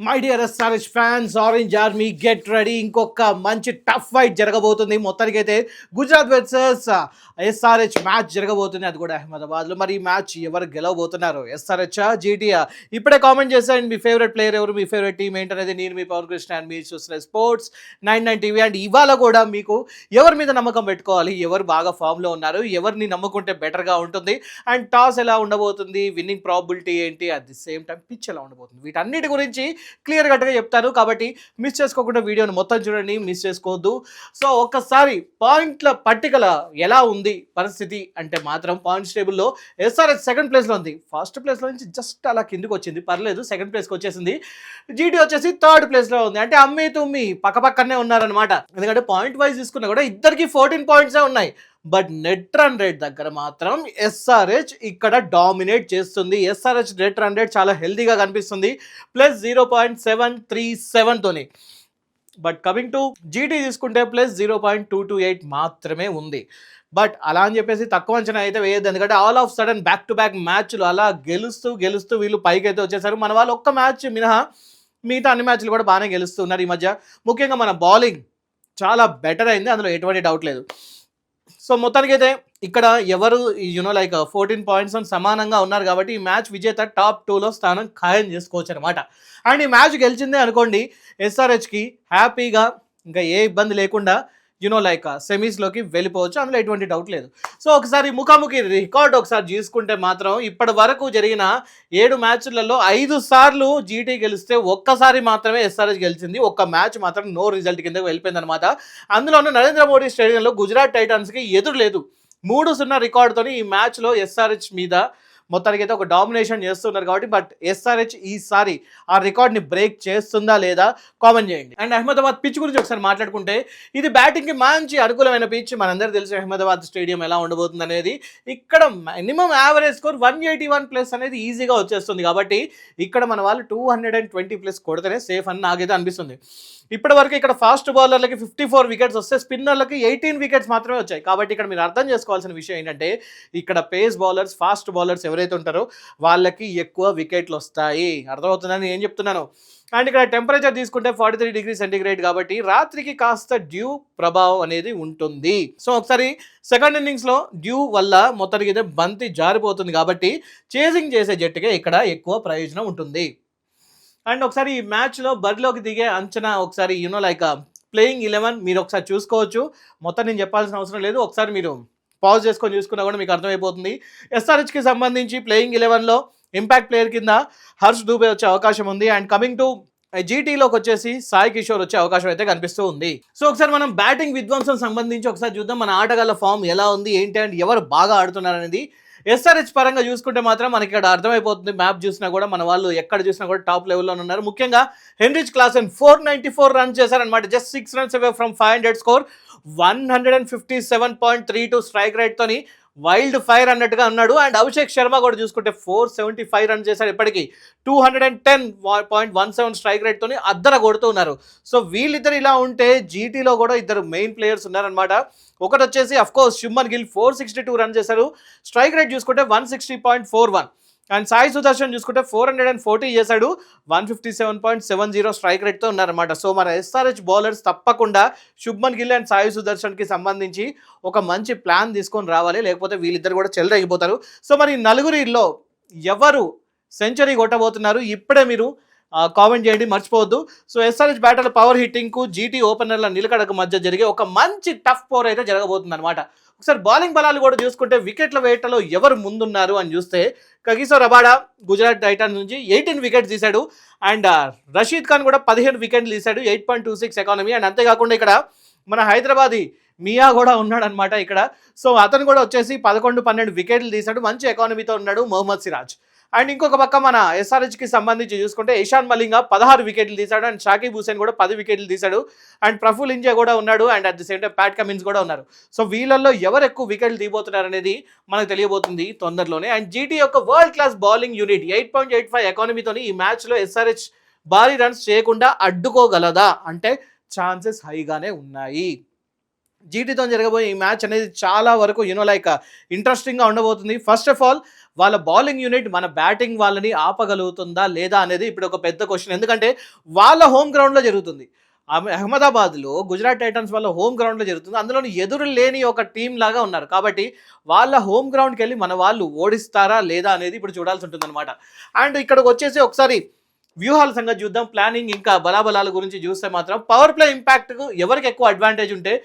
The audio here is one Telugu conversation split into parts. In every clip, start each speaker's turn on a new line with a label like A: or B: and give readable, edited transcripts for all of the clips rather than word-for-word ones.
A: My dear SRH fans, orange army get ready. ఇంకొక మంచి టఫ్ ఫైట్ జరగబోతుంది. మొత్తానికి అయితే గుజరాత్ వర్సెస్ ఎస్ఆర్హెచ్ మ్యాచ్ జరగబోతుంది, అది కూడా అహ్మదాబాద్లో. మరి ఈ మ్యాచ్ ఎవరు గెలవబోతున్నారు, ఎస్ఆర్హెచ్ జీటీఆ? ఇప్పుడే కామెంట్ చేశాను మీ ఫేవరెట్ ప్లేయర్ ఎవరు, మీ ఫేవరెట్ టీం ఏంటనేది. నేను మీ పవన్ కృష్ణ అండ్ మీరు చూసిన స్పోర్ట్స్ 99 టీవీ. అండ్ ఇవాళ కూడా మీకు ఎవరి మీద నమ్మకం పెట్టుకోవాలి, ఎవరు బాగా ఫామ్లో ఉన్నారు, ఎవరిని నమ్ముకుంటే బెటర్గా ఉంటుంది, అండ్ టాస్ ఎలా ఉండబోతుంది, విన్నింగ్ ప్రాబిలిటీ ఏంటి, at the same time pitch ఎలా ఉండబోతుంది, వీటన్నిటి గురించి క్లియర్ కట్గా చెప్తాను. కాబట్టి మిస్ చేసుకోకుండా వీడియోని మొత్తం చూడండి, మిస్ చేసుకోవద్దు. సో ఒక్కసారి పాయింట్ల పట్టికల ఎలా ఉంది పరిస్థితి అంటే మాత్రం పాయింట్స్ టేబుల్లో ఎస్ఆర్హెచ్ సెకండ్ ప్లేస్లో ఉంది. ఫస్ట్ ప్లేస్లో నుంచి జస్ట్ అలా కిందికి వచ్చింది, పర్లేదు, సెకండ్ ప్లేస్కి వచ్చేసింది. జీటీ వచ్చేసి థర్డ్ ప్లేస్లో ఉంది. అంటే అమ్మి తుమ్మి పక్కపక్కనే ఉన్నారనమాట. ఎందుకంటే పాయింట్ వైజ్ తీసుకున్నా కూడా ఇద్దరికి 14 పాయింట్సే ఉన్నాయి. బట్ నెట్ రన్ రేట్ దగ్గర మాత్రం ఎస్ఆర్హెచ్ ఇక్కడ డామినేట్ చేస్తుంది. ఎస్ఆర్హెచ్ నెట్ రన్ రేట్ చాలా హెల్తీగా కనిపిస్తుంది, ప్లస్ 0.737తోని. బట్ కమింగ్ టు జీటీ తీసుకుంటే ప్లస్ 0.228 మాత్రమే ఉంది. బట్ అలా అని చెప్పేసి తక్కువ అంచనా అయితే వేయద్దు, ఎందుకంటే all of sudden back to back మ్యాచ్లు అలా గెలుస్తూ వీళ్ళు పైకి అయితే వచ్చేసారు. మన వాళ్ళు ఒక్క మ్యాచ్ మినహా మిగతా అన్ని మ్యాచ్లు కూడా బాగానే గెలుస్తున్నారు ఈ మధ్య. ముఖ్యంగా మన బౌలింగ్ చాలా బెటర్ అయింది, అందులో ఎటువంటి డౌట్ లేదు. సో మొత్తానికి అయితే ఇక్కడ ఎవరు లైక్ 14 పాయింట్స్ సమానంగా ఉన్నారు కాబట్టి ఈ మ్యాచ్ విజేత టాప్ 2లో స్థానం ఖాయం చేసుకోవచ్చు అనమాట. అండ్ ఈ మ్యాచ్ గెలిచిందే అనుకోండి, ఎస్ఆర్హెచ్కి హ్యాపీగా ఇంకా ఏ ఇబ్బంది లేకుండా లైక్ సెమీస్లోకి వెళ్ళిపోవచ్చు, అందులో ఎటువంటి డౌట్ లేదు. సో ఒకసారి ముఖాముఖి రికార్డ్ ఒకసారి చూసుకుంటే మాత్రం ఇప్పటి వరకు జరిగిన 7 మ్యాచ్లలో 5 సార్లు జీటీ గెలిస్తే ఒక్కసారి మాత్రమే ఎస్ఆర్హెచ్ గెలిచింది. ఒక్క మ్యాచ్ మాత్రం నో రిజల్ట్ కింద వెళ్ళిపోయింది అనమాట. అందులోనూ నరేంద్ర మోడీ స్టేడియంలో గుజరాత్ టైటాన్స్కి ఎదురు లేదు. 3-0 రికార్డుతోని ఈ మ్యాచ్లో ఎస్ఆర్హెచ్ మీద మొత్తానికి అయితే ఒక డామినేషన్ చేస్తున్నారు కాబట్టి. బట్ ఎస్ఆర్హెచ్ ఈసారి ఆ రికార్డ్ని బ్రేక్ చేస్తుందా లేదా కామెంట్ చేయండి. అండ్ అహ్మదాబాద్ పిచ్ గురించి ఒకసారి మాట్లాడుకుంటే ఇది బ్యాటింగ్కి మంచి అనుకూలమైన పిచ్. మనందరూ తెలుసు అహ్మదాబాద్ స్టేడియం ఎలా ఉండబోతుంది అనేది. ఇక్కడ మినిమం యావరేజ్ స్కోర్ 181+ అనేది ఈజీగా వచ్చేస్తుంది. కాబట్టి ఇక్కడ మన వాళ్ళు 220+ కొడితేనే సేఫ్ అని నాకైతే అనిపిస్తుంది. ఇప్పటి వరకు ఇక్కడ ఫాస్ట్ బౌలర్లకి 54 వికెట్స్ వస్తే స్పిన్నర్లకి 18 వికెట్స్ మాత్రమే వచ్చాయి. కాబట్టి ఇక్కడ మీరు అర్థం చేసుకోవాల్సిన విషయం ఏంటంటే ఇక్కడ పేస్ బౌలర్స్, ఫాస్ట్ బౌలర్స్ ఎవరైతే ఉంటారో వాళ్ళకి ఎక్కువ వికెట్లు వస్తాయి. అర్థమవుతుందని నేను చెప్తున్నాను. అండ్ ఇక్కడ టెంపరేచర్ తీసుకుంటే 43 డిగ్రీ సెంటీగ్రేడ్ కాబట్టి రాత్రికి కాస్త డ్యూ ప్రభావం అనేది ఉంటుంది. సో ఒకసారి సెకండ్ ఇన్నింగ్స్లో డ్యూ వల్ల మొత్తానికి అయితే బంతి జారిపోతుంది కాబట్టి చేసింగ్ చేసే జట్టుకే ఇక్కడ ఎక్కువ ప్రయోజనం ఉంటుంది. అండ్ ఒకసారి ఈ మ్యాచ్లో బరిలోకి దిగే అంచనా ఒకసారి లైక్ ప్లేయింగ్ 11 మీరు ఒకసారి చూసుకోవచ్చు. మొత్తం నేను చెప్పాల్సిన అవసరం లేదు, ఒకసారి మీరు పాజ్ చేసుకొని చూసుకున్నా కూడా మీకు అర్థమైపోతుంది. ఎస్ఆర్హెచ్కి సంబంధించి ప్లేయింగ్ 11లో ఇంపాక్ట్ ప్లేయర్ కింద హర్ష్ దూబే వచ్చే అవకాశం ఉంది. అండ్ కమింగ్ టు జీటీలోకి వచ్చేసి సాయి కిషోర్ వచ్చే అవకాశం అయితే కనిపిస్తూ ఉంది. సో ఒకసారి మనం బ్యాటింగ్ విధ్వంసం సంబంధించి ఒకసారి చూద్దాం. మన ఆటగాళ్ళ ఫామ్ ఎలా ఉంది ఏంటి అండ్ ఎవరు బాగా ఆడుతున్నారు అనేది. ఎస్ఆర్హెచ్ పరంగా చూసుకుంటే మాత్రం మనకి ఇక్కడ అర్థమైపోతుంది. మ్యాప్ చూసినా కూడా మన వాళ్ళు ఎక్కడ చూసినా కూడా టాప్ లెవెల్లో ఉన్నారు. ముఖ్యంగా హెన్రిచ్ క్లాసెన్ 494 రన్స్ చేశారనమాట. Just 6 runs away from 500 score. 157.32 strike రేట్తోని వైల్డ్ ఫైర్ అన్నట్టుగా ఉన్నాడు. అండ్ అభిషేక్ శర్మ కూడా చూసుకుంటే 475 రన్స్ చేశాడు. ఇప్పటికీ 210.17 స్ట్రైక్ రేట్తోని అద్దర కొడుతూ ఉన్నారు. సో వీళ్ళిద్దరు ఇలా ఉంటే జీటీలో కూడా ఇద్దరు మెయిన్ ప్లేయర్స్ ఉన్నారనమాట. ఒకటి వచ్చేసి అఫ్కోర్స్ శుభ్మన్ గిల్ 462 రన్స్ చేశారు. స్ట్రైక్ రేట్ చూసుకుంటే 160.41. అండ్ సాయి సుదర్శన్ చూసుకుంటే 440 చేశాడు. 157.70 స్ట్రైక్ రేట్తో ఉన్నారన్నమాట. సో మన ఎస్ఆర్హెచ్ బౌలర్స్ తప్పకుండా శుభ్మన్ గిల్ అండ్ సాయి సుదర్శన్కి సంబంధించి ఒక మంచి ప్లాన్ తీసుకొని రావాలి, లేకపోతే వీళ్ళిద్దరు కూడా చెలరేగిపోతారు. సో మరి నలుగురిలో ఎవరు సెంచరీ కొట్టబోతున్నారు ఇప్పుడే మీరు కామెంట్ చేయండి, మర్చిపోవద్దు. సో ఎస్ఆర్హెచ్ బ్యాటర్ల పవర్ హిట్టింగ్కు జీటీ ఓపెనర్ల నిలకడకు మధ్య జరిగే ఒక మంచి టఫ్ పోర్ అయితే జరగబోతుంది అనమాట. ఒకసారి బౌలింగ్ బలాలు కూడా చూసుకుంటే వికెట్ల వేటలో ఎవరు ముందున్నారు అని చూస్తే కగిసో రబాడా గుజరాత్ టైటాన్స్ నుంచి 18 వికెట్స్ తీశాడు. అండ్ రషీద్ ఖాన్ కూడా 15 వికెట్లు తీశాడు, 8.26 ఎకానమీ. అండ్ అంతేకాకుండా ఇక్కడ మన హైదరాబాదీ మియా కూడా ఉన్నాడు అనమాట ఇక్కడ. సో అతను కూడా వచ్చేసి 11-12 వికెట్లు తీశాడు, మంచి ఎకానమీతో ఉన్నాడు మొహమ్మద్ సిరాజ్. అండ్ ఇంకొక పక్క మన ఎస్ఆర్హెచ్కి సంబంధించి చూసుకుంటే ఇషాన్ మలింగా 16 వికెట్లు తీశాడు. అండ్ షాకిబ్ హుసేన్ కూడా 10 వికెట్లు తీశాడు. అండ్ ప్రఫుల్ ఇంజా కూడా ఉన్నాడు. And at the same time Pat Cummins కూడా ఉన్నారు. సో వీళ్ళల్లో ఎవరు ఎక్కువ వికెట్లు తీయబోతున్నారు అనేది మనకు తెలియబోతుంది తొందరలోనే. అండ్ జీటీ యొక్క వరల్డ్ క్లాస్ బౌలింగ్ యూనిట్ 8.85 ఎకానమీతోని ఈ మ్యాచ్లో ఎస్ఆర్హెచ్ భారీ రన్స్ చేయకుండా అడ్డుకోగలదా అంటే ఛాన్సెస్ హైగానే ఉన్నాయి. జీటీతో జరగబోయే ఈ మ్యాచ్ అనేది చాలా వరకు లైక్ ఇంట్రెస్టింగ్గా ఉండబోతుంది. ఫస్ట్ ఆఫ్ ఆల్ వాళ్ళ బౌలింగ్ యూనిట్ మన బ్యాటింగ్ వాళ్ళని ఆపగలుగుతుందా లేదా అనేది ఇప్పుడు ఒక పెద్ద క్వశ్చన్. ఎందుకంటే వాళ్ళ హోమ్ గ్రౌండ్లో జరుగుతుంది. అహ్మదాబాద్లో గుజరాత్ టైటన్స్ వాళ్ళ హోమ్ గ్రౌండ్లో జరుగుతుంది. అందులోని ఎదురు లేని ఒక టీం లాగా ఉన్నారు. కాబట్టి వాళ్ళ హోమ్ గ్రౌండ్కి వెళ్ళి మన వాళ్ళు ఓడిస్తారా లేదా అనేది ఇప్పుడు చూడాల్సి ఉంటుంది అనమాట. అండ్ ఇక్కడికి వచ్చేసి ఒకసారి వ్యూహాల సంగతి చూద్దాం. ప్లానింగ్ ఇంకా బలాబలాల గురించి చూస్తే మాత్రం పవర్ ప్లే ఇంపాక్ట్కు ఎవరికి ఎక్కువ అడ్వాంటేజ్ ఉంటే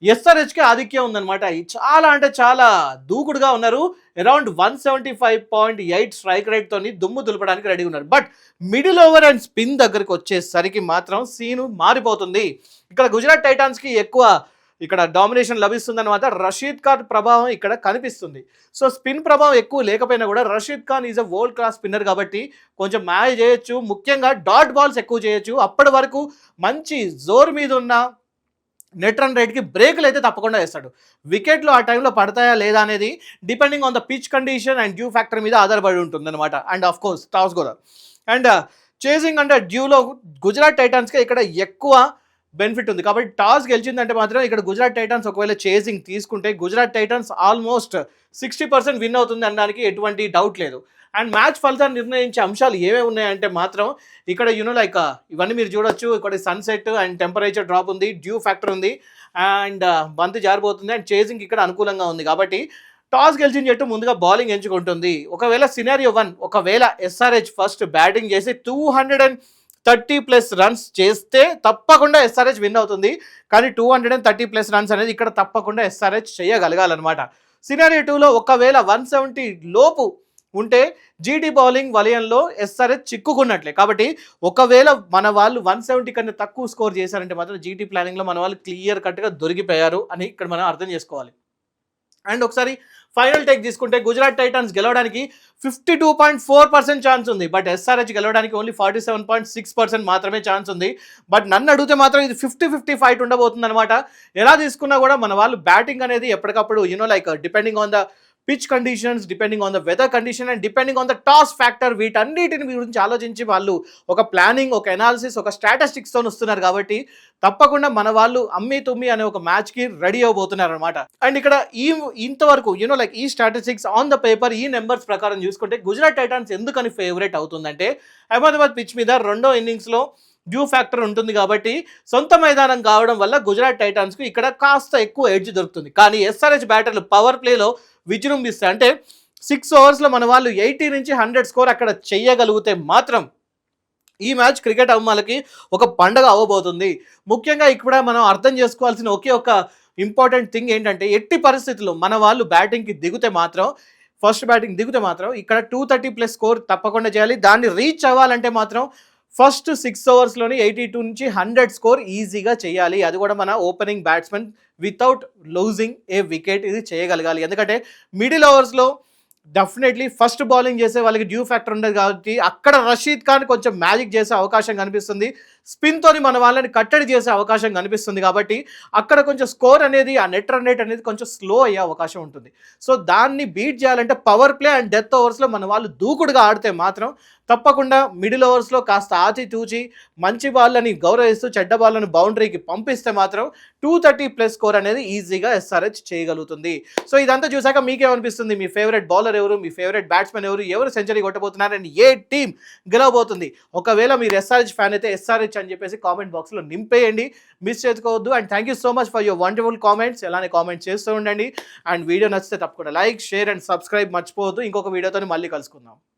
A: ఎస్ఆర్హెచ్కి ఆధిక్యం ఉందన్నమాట. చాలా అంటే చాలా దూకుడుగా ఉన్నారు. అరౌండ్ 175.8 స్ట్రైక్ రేట్తో దుమ్ము దులపడానికి రెడీ ఉన్నారు. But middle over and spin దగ్గరికి వచ్చేసరికి మాత్రం సీను మారిపోతుంది. ఇక్కడ గుజరాత్ టైటాన్స్కి ఎక్కువ ఇక్కడ డామినేషన్ లభిస్తుందన్నమాట. రషీద్ ఖాన్ ప్రభావం ఇక్కడ కనిపిస్తుంది. సో స్పిన్ ప్రభావం ఎక్కువ లేకపోయినా కూడా Rashid Khan is a world class spinner కాబట్టి కొంచెం మ్యాచ్ చేయొచ్చు. ముఖ్యంగా డాట్ బాల్స్ ఎక్కువ చేయొచ్చు. అప్పటి వరకు మంచి జోర్ మీద ఉన్న నెట్ రన్ రేట్కి బ్రేకులు అయితే తప్పకుండా వేస్తాడు. వికెట్లు ఆ టైంలో పడతాయా లేదా అనేది depending on the pitch condition and dew factor మీద ఆధారపడి ఉంటుంది అనమాట. అండ్ ఆఫ్ కోర్స్ టాస్ కూడా అండ్ చేసింగ్ అంటే డ్యూలో గుజరాత్ టైటాన్స్కి ఇక్కడ ఎక్కువ బెనిఫిట్ ఉంది. కాబట్టి టాస్ గెలిచిందంటే మాత్రం ఇక్కడ గుజరాత్ టైటన్స్ ఒకవేళ చేసింగ్ తీసుకుంటే గుజరాత్ టైటన్స్ ఆల్మోస్ట్ 60% విన్ అవుతుంది అనడానికి ఎటువంటి డౌట్ లేదు. అండ్ మ్యాచ్ ఫలితాన్ని నిర్ణయించే అంశాలు ఏమేమి ఉన్నాయంటే మాత్రం ఇక్కడ లైక్ ఇవన్నీ మీరు చూడొచ్చు. ఇక్కడ సన్సెట్ అండ్ టెంపరేచర్ డ్రాప్ ఉంది, డ్యూ ఫ్యాక్టర్ ఉంది అండ్ బంతి జారిపోతుంది అండ్ చేసింగ్ ఇక్కడ అనుకూలంగా ఉంది. కాబట్టి టాస్ గెలిచిన జట్టు ముందుగా బౌలింగ్ ఎంచుకుంటుంది. ఒకవేళ సినారియో 1 ఒకవేళ ఎస్ఆర్హెచ్ ఫస్ట్ బ్యాటింగ్ చేసి 230+ రన్స్ చేస్తే తప్పకుండా ఎస్ఆర్హెచ్ విన్ అవుతుంది. కానీ 230+ రన్స్ అనేది ఇక్కడ తప్పకుండా ఎస్ఆర్హెచ్ చేయగలగాలన్నమాట. సినారియో 2లో ఒకవేళ 170 లోపు ఉంటే జీటీ బౌలింగ్ వలయంలో ఎస్ఆర్హెచ్ చిక్కుకున్నట్లే. కాబట్టి ఒకవేళ మన వాళ్ళు 170 కన్నా తక్కువ స్కోర్ చేశారంటే మాత్రం జీటీ ప్లానింగ్లో మన వాళ్ళు క్లియర్ కట్గా దొరికిపోయారు అని ఇక్కడ మనం అర్థం చేసుకోవాలి. అండ్ ఒకసారి ఫైనల్ టేక్ తీసుకుంటే గుజరాత్ టైటన్స్ గెలవడానికి 52.4% ఛాన్స్ ఉంది. బట్ ఎస్ఆర్హెచ్ గెలవడానికి ఓన్లీ 47.6% మాత్రమే ఛాన్స్ ఉంది. బట్ నన్ను అడిగితే మాత్రం ఇది 50-50 ఫైట్ ఉండబోతుంది అనమాట. ఎలా తీసుకున్నా కూడా మన వాళ్ళు బ్యాటింగ్ అనేది ఎప్పటికప్పుడు like depending on the pitch conditions, depending on the weather condition and depending on the toss factor, వీటన్నిటిని గురించి ఆలోచించి వాళ్ళు ఒక ప్లానింగ్, ఒక ఎనాలిసిస్, ఒక స్టాటిస్టిక్స్తో వస్తున్నారు. కాబట్టి తప్పకుండా మన వాళ్ళు అమ్మి తుమ్మి అనే ఒక మ్యాచ్కి రెడీ అవబోతున్నారు అనమాట. అండ్ ఇక్కడ ఇంతవరకు లైక్ ఈ స్టాటిస్టిక్స్ ఆన్ ద పేపర్ ఈ నెంబర్స్ ప్రకారం చూసుకుంటే గుజరాత్ టైటన్స్ ఎందుకని ఫేవరెట్ అవుతుందంటే అహ్మదాబాద్ పిచ్ మీద రెండో ఇన్నింగ్స్లో డ్యూ ఫ్యాక్టర్ ఉంటుంది కాబట్టి సొంత మైదానం కావడం వల్ల గుజరాత్ టైటన్స్కి ఇక్కడ కాస్త ఎక్కువ ఎడ్జ్ దొరుకుతుంది. కానీ ఎస్ఆర్హెచ్ బ్యాటర్లు పవర్ ప్లేలో విజృంభిస్తాయి. అంటే 6 ఓవర్స్లో మన వాళ్ళు 80 నుంచి 100 స్కోర్ అక్కడ చెయ్యగలిగితే మాత్రం ఈ మ్యాచ్ క్రికెట్ అభిమానులకి ఒక పండగ అవ్వబోతుంది. ముఖ్యంగా ఇక్కడ మనం అర్థం చేసుకోవాల్సిన ఒకే ఒక ఇంపార్టెంట్ థింగ్ ఏంటంటే ఎట్టి పరిస్థితుల్లో మన వాళ్ళు బ్యాటింగ్కి దిగితే మాత్రం ఫస్ట్ బ్యాటింగ్ దిగితే మాత్రం ఇక్కడ 230+ స్కోర్ తప్పకుండా చేయాలి. దాన్ని రీచ్ అవ్వాలంటే మాత్రం ఫస్ట్ 6 ఓవర్స్లోని 82 నుంచి 100 స్కోర్ ఈజీగా చేయాలి. అది కూడా మన ఓపెనింగ్ బ్యాట్స్మెన్ వితౌట్ లూజింగ్ ఏ వికెట్ ఇది చేయగలగాలి. ఎందుకంటే మిడిల్ ఓవర్స్లో డెఫినెట్లీ ఫస్ట్ బౌలింగ్ చేసే వాళ్ళకి డ్యూ ఫ్యాక్టర్ ఉండదు కాబట్టి అక్కడ రషీద్ ఖాన్ కొంచెం మ్యాజిక్ చేసే అవకాశం కనిపిస్తుంది. స్పిన్తోని మన వాళ్ళని కట్టడి చేసే అవకాశం కనిపిస్తుంది. కాబట్టి అక్కడ కొంచెం స్కోర్ అనేది ఆ నెట్ రన్ రేట్ అనేది కొంచెం స్లో అయ్యే అవకాశం ఉంటుంది. సో దాన్ని బీట్ చేయాలంటే పవర్ ప్లే అండ్ డెత్ ఓవర్స్లో మన వాళ్ళు దూకుడుగా ఆడితే మాత్రం తప్పకుండా మిడిల్ ఓవర్స్లో కాస్త ఆచితూచి మంచి బాళ్ళని గౌరవిస్తూ చెడ్డ బాళ్ళను బౌండరీకి పంపిస్తే మాత్రం 230+ స్కోర్ అనేది ఈజీగా ఎస్ఆర్హెచ్ చేయగలుగుతుంది. సో ఇదంతా చూసాక మీకేమనిపిస్తుంది? మీ ఫేవరెట్ బౌలర్ ఎవరు? మీ ఫేవరెట్ బ్యాట్స్మెన్ ఎవరు? ఎవరు సెంచరీ కొట్టబోతున్నారు? అండ్ ఏ టీం గెలవబోతుంది? ఒకవేళ మీరు ఎస్ఆర్హెచ్ ఫ్యాన్ అయితే ఎస్ఆర్హెచ్ అని చెప్పేసి కామెంట్ బాక్స్లో నింపేయండి, మిస్ చేసుకోవద్దు. And thank you so much for your wonderful comments. ఎలానే కామెంట్స్ చేస్తూ ఉండండి. అండ్ వీడియో నచ్చితే తప్పకుండా లైక్, షేర్ అండ్ సబ్స్క్రైబ్ మర్చిపోవద్దు. ఇంకొక వీడియోతో మళ్ళీ కలుసుకుందాం.